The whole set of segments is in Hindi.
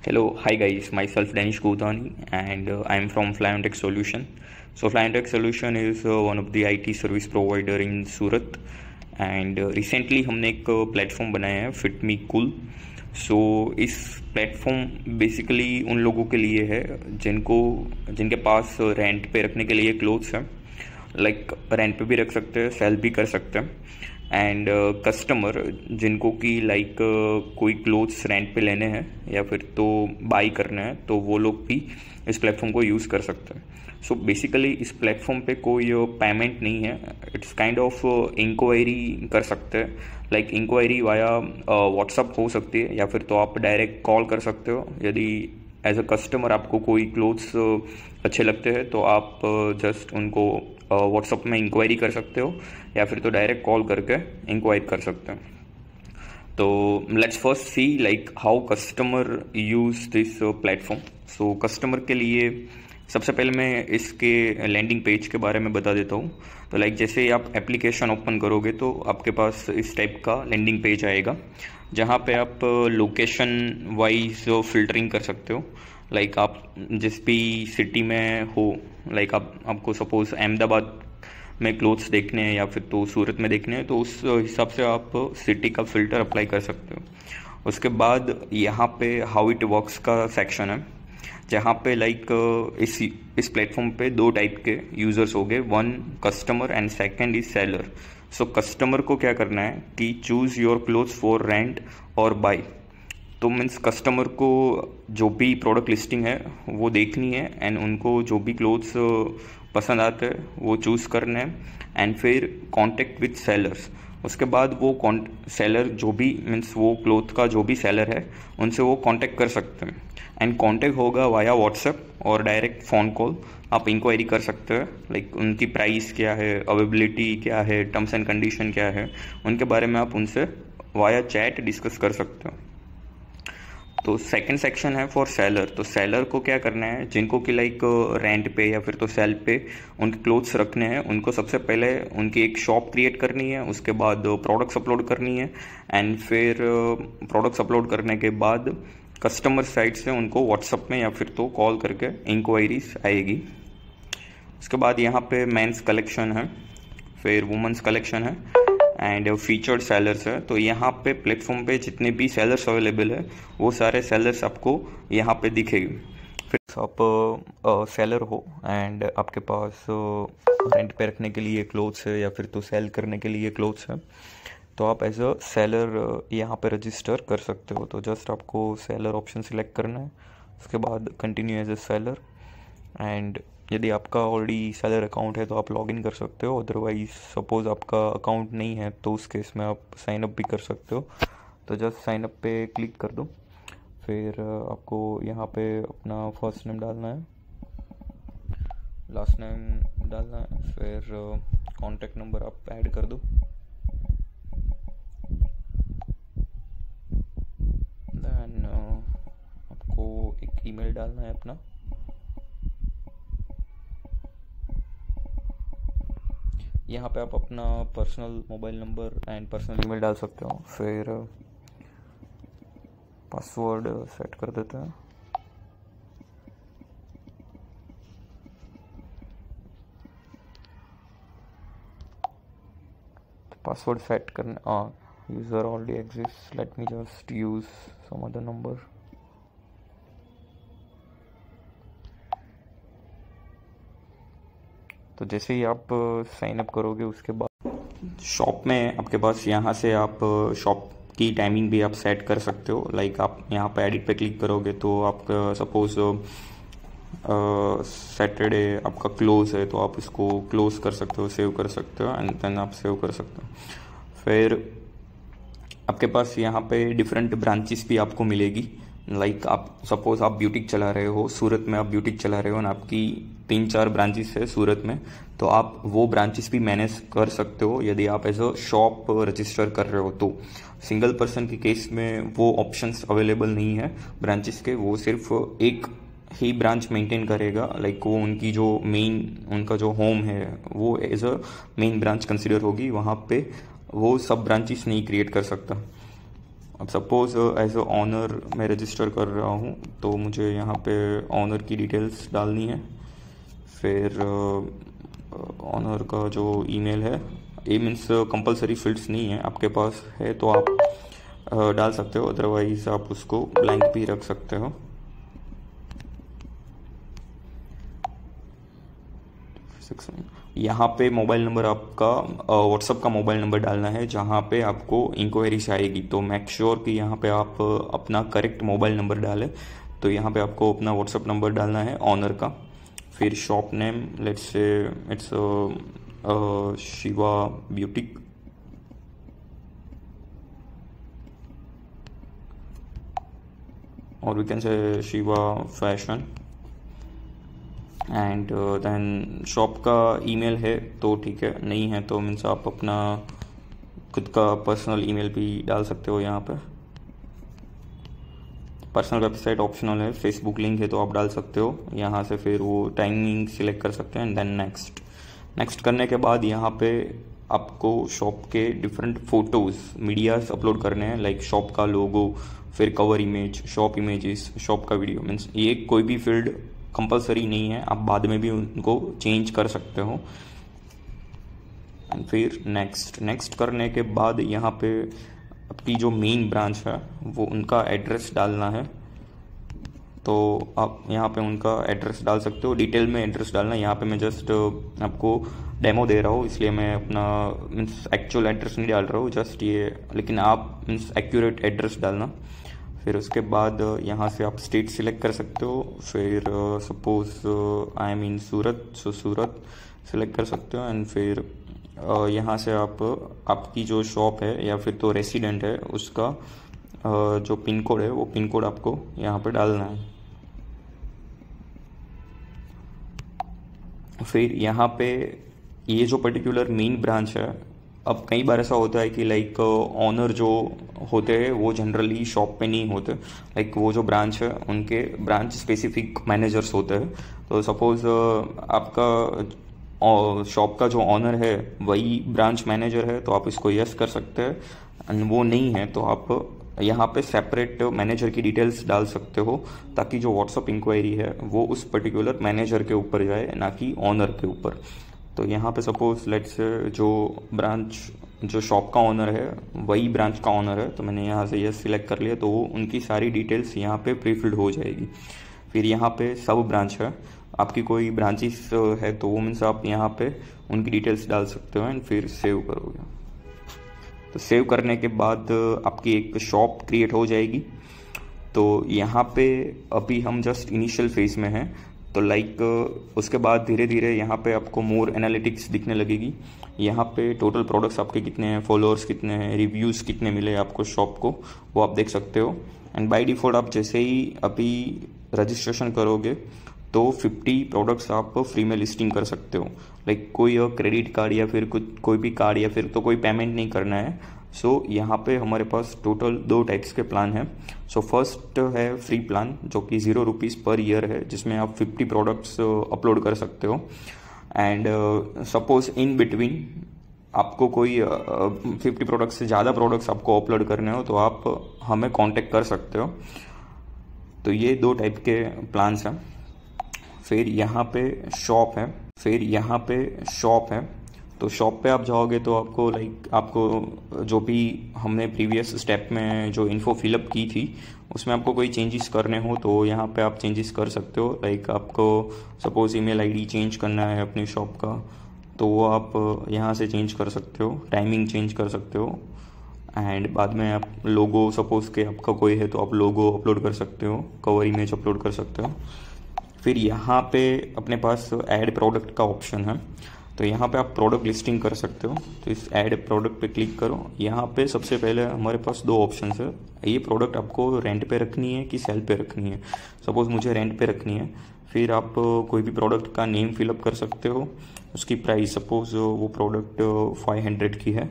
Hello, hi guys, myself Danish Kothani and I'm from Flyontech Solution. So Flyontech Solution is one of the IT service provider in Surat and recently हमने एक प्लेटफॉर्म बनाया है फिट मी कूल. सो इस प्लेटफॉर्म बेसिकली उन लोगों के लिए है जिनके पास रेंट पे रखने के लिए क्लोथ्स हैं. लाइक रेंट पे भी रख सकते हैं, सेल भी कर सकते हैं. एंड कस्टमर जिनको कि लाइक कोई क्लोथ्स रेंट पे लेने हैं या फिर तो बाई करना है तो वो लोग भी इस प्लेटफॉर्म को यूज़ कर सकते हैं. सो बेसिकली इस प्लेटफॉर्म पे कोई पेमेंट नहीं है. इट्स काइंड ऑफ इंक्वायरी कर सकते हैं. लाइक इंक्वायरी वाया व्हाट्सअप हो सकती है या फिर तो आप डायरेक्ट कॉल कर सकते हो. यदि एज अ कस्टमर आपको कोई क्लोथ्स अच्छे लगते हैं तो आप जस्ट उनको व्हाट्सअप में इंक्वायरी कर सकते हो या फिर तो डायरेक्ट कॉल करके इंक्वायरी कर सकते हैं. तो let's first see like how customer use this platform. So customer के लिए सबसे पहले मैं इसके लैंडिंग पेज के बारे में बता देता हूँ. तो लाइक जैसे ही आप एप्लीकेशन ओपन करोगे तो आपके पास इस टाइप का लैंडिंग पेज आएगा जहाँ पे आप लोकेशन वाइज फ़िल्टरिंग कर सकते हो. लाइक आप जिस भी सिटी में हो, लाइक आपको सपोज़ अहमदाबाद में क्लोथ्स देखने हैं या फिर तो सूरत में देखने हैं तो उस हिसाब से आप सिटी का फ़िल्टर अप्लाई कर सकते हो. उसके बाद यहाँ पे हाउ इट वर्क्स का सेक्शन है जहाँ पे लाइक इस प्लेटफॉर्म पे दो टाइप के यूज़र्स हो गए. One customer and second is seller. So customer को क्या करना है कि choose your clothes for rent और बाई. तो मीन्स कस्टमर को जो भी प्रोडक्ट लिस्टिंग है वो देखनी है एंड उनको जो भी क्लोथ्स पसंद आते हैं वो चूज़ करना है एंड फिर कांटेक्ट विद सेलर्स. उसके बाद वो सेलर जो भी मीन्स वो क्लोथ का जो भी सेलर है उनसे वो कांटेक्ट कर सकते हैं. एंड कांटेक्ट होगा वाया व्हाट्सएप और डायरेक्ट फ़ोन कॉल. आप इंक्वायरी कर सकते हैं लाइक उनकी प्राइस क्या है, अवेलेबिलिटी क्या है, टर्म्स एंड कंडीशन क्या है, उनके बारे में आप उनसे वाया चैट डिस्कस कर सकते हो. तो सेकंड सेक्शन है फॉर सेलर. तो सेलर को क्या करना है, जिनको कि लाइक रेंट पे या फिर तो सेल पे उनके क्लोथ्स रखने हैं उनको सबसे पहले उनकी एक शॉप क्रिएट करनी है. उसके बाद प्रोडक्ट्स अपलोड करनी है एंड फिर प्रोडक्ट्स अपलोड करने के बाद कस्टमर साइड से उनको व्हाट्सअप में या फिर तो कॉल करके इंक्वायरीज आएगी. उसके बाद यहाँ पे मेंस कलेक्शन है, फिर वुमेंस कलेक्शन है एंड फीचर्ड सेलर्स है. तो यहाँ पे प्लेटफॉर्म पे जितने भी सेलर्स अवेलेबल है वो सारे सेलर्स आपको यहाँ पे दिखेगी. फिर आप सेलर हो एंड आपके पास रेंट पे रखने के लिए क्लोथ्स है या फिर तो सेल करने के लिए क्लोथ्स है तो आप एज अ सेलर यहाँ पे रजिस्टर कर सकते हो. तो जस्ट आपको सेलर ऑप्शन सिलेक्ट करना है. उसके बाद continue as a seller and यदि आपका ऑलरेडी सेलर अकाउंट है तो आप लॉगिन कर सकते हो. अदरवाइज सपोज़ आपका अकाउंट नहीं है तो उस केस में आप साइन अप भी कर सकते हो. तो जस्ट साइन अप पे क्लिक कर दो. फिर आपको यहाँ पे अपना फर्स्ट नेम डालना है, लास्ट नेम डालना है, फिर कॉन्टैक्ट नंबर आप ऐड कर दो. देन आपको एक ईमेल डालना है अपना. यहाँ पे आप अपना personal mobile number and personal email डाल सकते हो. फिर पासवर्ड सेट कर देते हैं. पासवर्ड सेट करना, user already exist, let me just use some other number. तो जैसे ही आप साइन अप करोगे उसके बाद शॉप में आपके पास यहाँ से आप शॉप की टाइमिंग भी आप सेट कर सकते हो. लाइक आप यहाँ पे एडिट पे क्लिक करोगे तो आप सपोज सैटरडे आपका क्लोज है तो आप इसको क्लोज कर सकते हो, सेव कर सकते हो एंड देन आप सेव कर सकते हो. फिर आपके पास यहाँ पे डिफरेंट ब्रांचेस भी आपको मिलेगी. लाइक आप सपोज आप ब्यूटिक चला रहे हो, सूरत में आप ब्यूटिक चला रहे हो और आपकी 3-4 ब्रांचेस है सूरत में तो आप वो ब्रांचेस भी मैनेज कर सकते हो. यदि आप एज अ शॉप रजिस्टर कर रहे हो तो सिंगल पर्सन के केस में वो ऑप्शंस अवेलेबल नहीं है ब्रांचेस के. वो सिर्फ एक ही ब्रांच मेंटेन करेगा. लाइक वो उनकी जो मेन उनका जो होम है वो as a main branch consider होगी. वहाँ पे वो सब ब्रांचेस नहीं क्रिएट कर सकता. अब सपोज़ एज अ ऑनर मैं रजिस्टर कर रहा हूँ, तो मुझे यहाँ पे ऑनर की डिटेल्स डालनी है। फिर ऑनर का जो ईमेल है, ये मीन्स कंपलसरी फील्ड्स नहीं है, आपके पास है तो आप डाल सकते हो, अदरवाइज आप उसको ब्लैंक भी रख सकते हो। यहाँ पे मोबाइल नंबर आपका व्हाट्सअप का मोबाइल नंबर डालना है जहाँ पे आपको इंक्वायरीज आएगी। तो मेक श्योर कि यहाँ पे आप अपना करेक्ट मोबाइल नंबर डालें। तो यहाँ पे आपको अपना व्हाट्सअप नंबर डालना है ऑनर का। फिर shop name, let's say it's Shiva boutique, और we can say Shiva fashion. And then shop का ईमेल है तो ठीक है, नहीं है तो मीन्स आप अपना खुद का पर्सनल ईमेल भी डाल सकते हो। यहाँ पे पर्सनल वेबसाइट ऑप्शनल है, फेसबुक लिंक है तो आप डाल सकते हो यहाँ से। फिर वो टाइमिंग सिलेक्ट कर सकते हैं एंड देन नेक्स्ट करने के बाद यहाँ पे आपको शॉप के डिफरेंट फ़ोटोज़ मीडियाज़ अपलोड करने हैं, लाइक शॉप का लोगो, फिर cover image, shop images, shop का वीडियो। मीन्स ये कोई भी फील्ड कंपलसरी नहीं है, आप बाद में भी उनको चेंज कर सकते हो। एंड फिर नेक्स्ट करने के बाद यहाँ पे आपकी जो मेन ब्रांच है वो उनका एड्रेस डालना है। तो आप यहाँ पे उनका एड्रेस डाल सकते हो, डिटेल में एड्रेस डालना है। यहाँ पे मैं जस्ट आपको डेमो दे रहा हूँ, इसलिए मैं अपना मीन्स एक्चुअल एड्रेस नहीं डाल रहा हूँ, जस्ट ये, लेकिन आप मीन्स एक्यूरेट एड्रेस डालना। फिर उसके बाद यहाँ से आप स्टेट सिलेक्ट कर सकते हो। फिर suppose I am in Surat, so Surat select कर सकते हो। एंड फिर यहाँ से आप आपकी जो शॉप है या फिर तो रेसिडेंट है उसका जो पिन कोड है वो पिन कोड आपको यहाँ पे डालना है। फिर यहाँ पे ये जो पर्टिकुलर मेन ब्रांच है, अब कई बार ऐसा होता है कि लाइक ऑनर जो होते हैं वो जनरली शॉप पे नहीं होते, लाइक वो जो ब्रांच है उनके ब्रांच स्पेसिफिक मैनेजर्स होते हैं। तो सपोज़ आपका शॉप का जो ऑनर है वही ब्रांच मैनेजर है तो आप इसको यस कर सकते हैं, एंड वो नहीं है तो आप यहाँ पे सेपरेट मैनेजर की डिटेल्स डाल सकते हो, ताकि जो व्हाट्सअप इंक्वायरी है वो उस पर्टिकुलर मैनेजर के ऊपर जाए, ना कि ऑनर के ऊपर। तो यहाँ पे सपोज लेट्स जो ब्रांच जो शॉप का ऑनर है वही ब्रांच का ऑनर है, तो मैंने यहाँ से यस सिलेक्ट कर लिया, तो उनकी सारी डिटेल्स यहाँ पे प्रीफिल्ड हो जाएगी। फिर यहाँ पे सब ब्रांच है, आपकी कोई ब्रांचेस है तो वो मीन्स आप यहाँ पे उनकी डिटेल्स डाल सकते हो एंड फिर सेव करोगे। तो सेव करने के बाद आपकी एक शॉप क्रिएट हो जाएगी। तो यहाँ पे अभी हम जस्ट इनिशियल फेज में हैं, तो लाइक उसके बाद धीरे धीरे यहाँ पे आपको मोर एनालिटिक्स दिखने लगेगी। यहाँ पे टोटल प्रोडक्ट्स आपके कितने हैं, फॉलोअर्स कितने हैं, रिव्यूज़ कितने मिले आपको शॉप को, वो आप देख सकते हो। एंड बाय डिफ़ॉल्ट आप जैसे ही अभी रजिस्ट्रेशन करोगे तो 50 प्रोडक्ट्स आप फ्री में लिस्टिंग कर सकते हो। लाइक कोई क्रेडिट कार्ड या फिर कोई भी कार्ड या फिर तो कोई पेमेंट नहीं करना है। सो यहाँ पे हमारे पास टोटल 2 टाइप्स के प्लान हैं। सो फर्स्ट है फ्री प्लान जो कि 0 रुपीज़ पर ईयर है, जिसमें आप 50 प्रोडक्ट्स अपलोड कर सकते हो। एंड सपोज इन बिटवीन आपको कोई 50 प्रोडक्ट्स से ज़्यादा प्रोडक्ट्स आपको अपलोड करने हो तो आप हमें कांटेक्ट कर सकते हो। तो ये 2 टाइप के प्लान्स हैं। फिर यहाँ पे शॉप है, तो शॉप पे आप जाओगे तो आपको जो भी हमने प्रीवियस स्टेप में जो इन्फो फिलअप की थी उसमें आपको कोई चेंजेस करने हो तो यहाँ पे आप चेंजेस कर सकते हो। लाइक आपको सपोज ईमेल आईडी चेंज करना है अपनी शॉप का तो वो आप यहाँ से चेंज कर सकते हो, टाइमिंग चेंज कर सकते हो। एंड बाद में आप लोगो, सपोज़ के आपका कोई है तो आप लोगो अपलोड कर सकते हो, कवर इमेज अपलोड कर सकते हो। फिर यहाँ पे अपने पास ऐड प्रोडक्ट का ऑप्शन है, तो यहाँ पे आप प्रोडक्ट लिस्टिंग कर सकते हो। तो इस ऐड प्रोडक्ट पे क्लिक करो। यहाँ पे सबसे पहले हमारे पास 2 ऑप्शन है, ये प्रोडक्ट आपको रेंट पे रखनी है कि सेल पे रखनी है। सपोज़ मुझे रेंट पे रखनी है। फिर आप कोई भी प्रोडक्ट का नेम फिलअप कर सकते हो, उसकी प्राइस, सपोज़ वो प्रोडक्ट 500 की है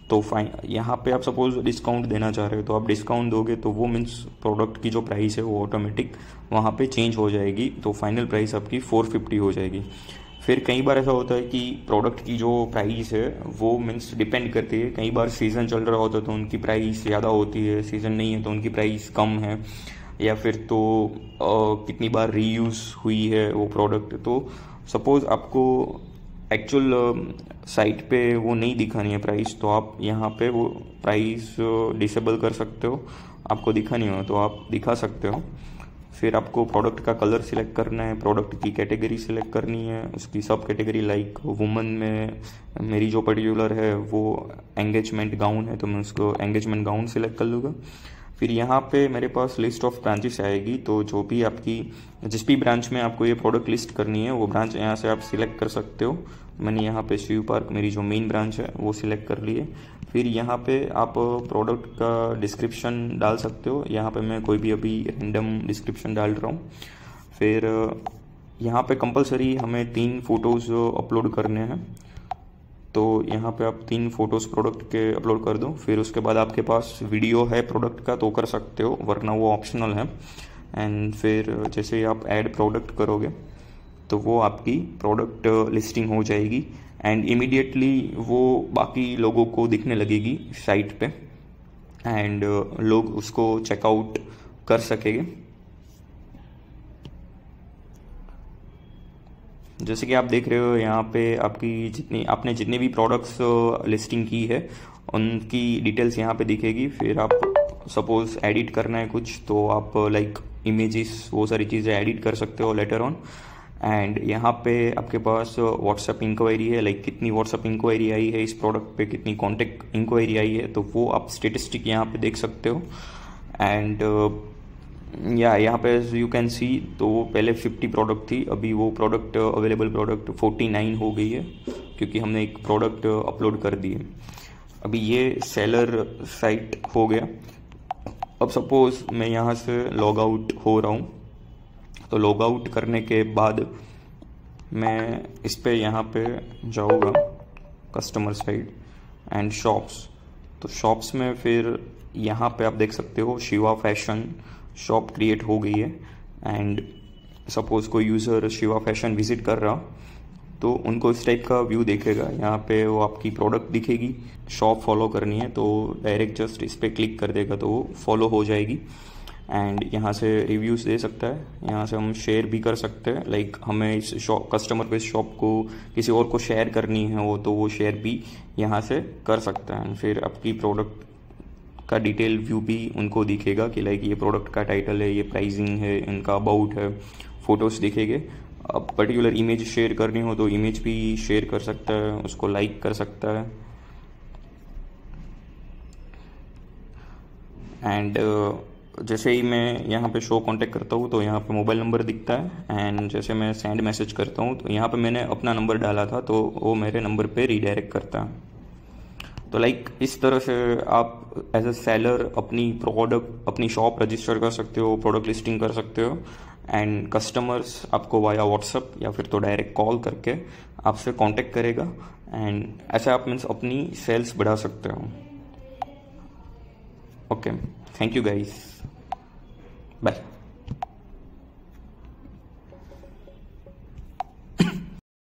तो यहाँ पे आप सपोज़ डिस्काउंट देना चाह रहे हो तो आप डिस्काउंट दोगे तो वो मीन्स प्रोडक्ट की जो प्राइस है वो ऑटोमेटिक वहाँ पे चेंज हो जाएगी, तो फाइनल प्राइस आपकी 450 हो जाएगी। फिर कई बार ऐसा होता है कि प्रोडक्ट की जो प्राइस है वो मीन्स डिपेंड करती है, कई बार सीज़न चल रहा होता है तो उनकी प्राइस ज़्यादा होती है, सीज़न नहीं है तो उनकी प्राइस कम है, या फिर तो कितनी बार रीयूज़ हुई है वो प्रोडक्ट। तो सपोज़ आपको एक्चुअल साइट पे वो नहीं दिखानी है प्राइस, तो आप यहाँ पे वो प्राइस डिसेबल कर सकते हो, आपको दिखानी हो तो आप दिखा सकते हो। फिर आपको प्रोडक्ट का कलर सिलेक्ट करना है, प्रोडक्ट की कैटेगरी सिलेक्ट करनी है, उसकी सब कैटेगरी लाइक वुमन में मेरी जो पर्टिकुलर है वो एंगेजमेंट गाउन है तो मैं उसको एंगेजमेंट गाउन सिलेक्ट कर लूँगा। फिर यहाँ पे मेरे पास लिस्ट ऑफ ब्रांचेस आएगी, तो जो भी आपकी जिस भी ब्रांच में आपको ये प्रोडक्ट लिस्ट करनी है वो ब्रांच यहाँ से आप सिलेक्ट कर सकते हो। मैंने यहाँ पे शिव पार्क मेरी जो मेन ब्रांच है वो सिलेक्ट कर ली है। फिर यहाँ पे आप प्रोडक्ट का डिस्क्रिप्शन डाल सकते हो, यहाँ पे मैं कोई भी अभी रैंडम डिस्क्रिप्शन डाल रहा हूँ। फिर यहाँ पे कंपलसरी हमें 3 फ़ोटोज़ अपलोड करने हैं, तो यहाँ पे आप 3 फ़ोटोज़ प्रोडक्ट के अपलोड कर दो। फिर उसके बाद आपके पास वीडियो है प्रोडक्ट का तो कर सकते हो, वरना वो ऑप्शनल है। एंड फिर जैसे ही आप ऐड प्रोडक्ट करोगे तो वो आपकी प्रोडक्ट लिस्टिंग हो जाएगी एंड इमीडिएटली वो बाकी लोगों को दिखने लगेगी साइट पे एंड लोग उसको चेकआउट कर सकेंगे। जैसे कि आप देख रहे हो यहाँ पे आपने जितने भी प्रोडक्ट्स लिस्टिंग की है उनकी डिटेल्स यहाँ पे दिखेगी। फिर आप सपोज़ एडिट करना है कुछ तो आप लाइक इमेजेस वो सारी चीज़ें एडिट कर सकते हो लेटर ऑन। एंड यहाँ पे आपके पास व्हाट्सएप इंक्वायरी है, लाइक कितनी व्हाट्सएप इंक्वायरी आई है इस प्रोडक्ट पे, कितनी कॉन्टैक्ट इंक्वायरी आई है, तो वो आप स्टेटिस्टिक यहाँ पे देख सकते हो। एंड यहाँ पे यू कैन सी तो वो पहले 50 प्रोडक्ट थी, अभी वो प्रोडक्ट अवेलेबल प्रोडक्ट 49 हो गई है क्योंकि हमने एक प्रोडक्ट अपलोड कर दी है। अभी ये सेलर साइट हो गया। अब सपोज़ मैं यहाँ से लॉग आउट हो रहा हूँ, तो लॉग आउट करने के बाद मैं इस पे यहाँ पे जाऊँगा कस्टमर साइड एंड शॉप्स। तो शॉप्स में फिर यहाँ पे आप देख सकते हो शिवा फैशन शॉप क्रिएट हो गई है। एंड सपोज़ कोई यूज़र शिवा फैशन विज़िट कर रहा तो उनको इस टाइप का व्यू दिखेगा, यहाँ पे वो आपकी प्रोडक्ट दिखेगी, शॉप फॉलो करनी है तो डायरेक्ट जस्ट इस पर क्लिक कर देगा तो वो फॉलो हो जाएगी। एंड यहाँ से रिव्यूज़ दे सकता है, यहाँ से हम शेयर भी कर सकते हैं, लाइक हमें इस शॉप कस्टमर को इस शॉप को किसी और को शेयर करनी है वो तो वो शेयर भी यहाँ से कर सकता है। फिर आपकी प्रोडक्ट का डिटेल व्यू भी उनको दिखेगा कि लाइक ये प्रोडक्ट का टाइटल है, ये प्राइसिंग है, इनका अबाउट है, फ़ोटोज़ दिखेंगे। अब पर्टिकुलर इमेज शेयर करनी हो तो इमेज भी शेयर कर सकता है, उसको लाइक कर सकता है। एंड जैसे ही मैं यहाँ पे शो कांटेक्ट करता हूँ तो यहाँ पे मोबाइल नंबर दिखता है एंड जैसे मैं सेंड मैसेज करता हूँ तो यहाँ पे मैंने अपना नंबर डाला था तो वो मेरे नंबर पे रीडायरेक्ट करता है। तो लाइक इस तरह से आप एज अ सेलर अपनी शॉप रजिस्टर कर सकते हो, प्रोडक्ट लिस्टिंग कर सकते हो एंड कस्टमर्स आपको वाया व्हाट्सएप या फिर तो डायरेक्ट कॉल करके आपसे कांटेक्ट करेगा एंड ऐसे आप मीन्स अपनी सेल्स बढ़ा सकते हो। Okay, thank you guys, bye.